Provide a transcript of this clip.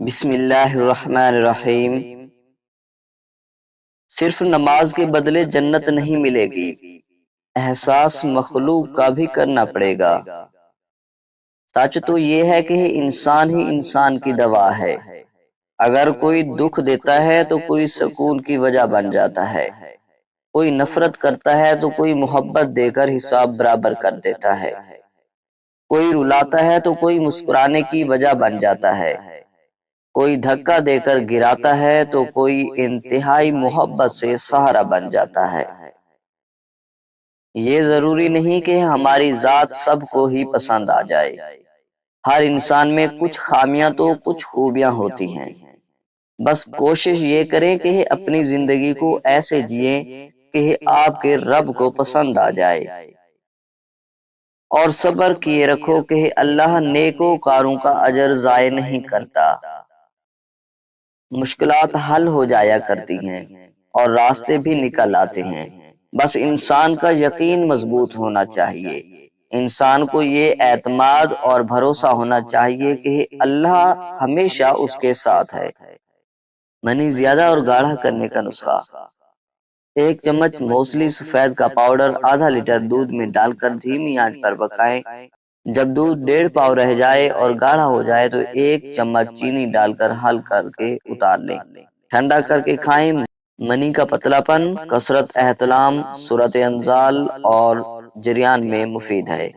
بسم اللہ الرحمن الرحیم۔ صرف نماز کے بدلے جنت نہیں ملے گی، احساس مخلوق کا بھی کرنا پڑے گا۔ سچ تو یہ ہے کہ انسان ہی انسان کی دوا ہے۔ اگر کوئی دکھ دیتا ہے تو کوئی سکون کی وجہ بن جاتا ہے، کوئی نفرت کرتا ہے تو کوئی محبت دے کر حساب برابر کر دیتا ہے، کوئی رلاتا ہے تو کوئی مسکرانے کی وجہ بن جاتا ہے، کوئی دھکا دے کر گراتا ہے تو کوئی انتہائی محبت سے سہارا بن جاتا ہے۔ یہ ضروری نہیں کہ ہماری ذات سب کو ہی پسند آ جائے۔ ہر انسان میں کچھ خامیاں تو کچھ خوبیاں ہوتی ہیں۔ بس کوشش یہ کریں کہ اپنی زندگی کو ایسے جئیں کہ آپ کے رب کو پسند آ جائے، اور صبر کیے رکھو کہ اللہ نیکوکاروں کا اجر ضائع نہیں کرتا۔ مشکلات حل ہو جایا کرتی ہیں اور راستے بھی نکل آتے ہیں، بس انسان کا یقین مضبوط ہونا چاہیے۔ انسان کو یہ اعتماد اور بھروسہ ہونا چاہیے کہ اللہ ہمیشہ اس کے ساتھ ہے۔ منی زیادہ اور گاڑھا کرنے کا نسخہ: 1 چمچ موصلی سفید کا پاؤڈر آدھا لیٹر دودھ میں ڈال کر دھیمی آنچ پر پکائیں۔ جب دودھ 1.5 پاؤ رہ جائے اور گاڑھا ہو جائے تو 1 چمچ چینی ڈال کر حل کر کے اتار لیں۔ ٹھنڈا کر کے کھائیں۔ منی کا پتلا پن، کثرت احتلام، صورت انزال اور جریان میں مفید ہے۔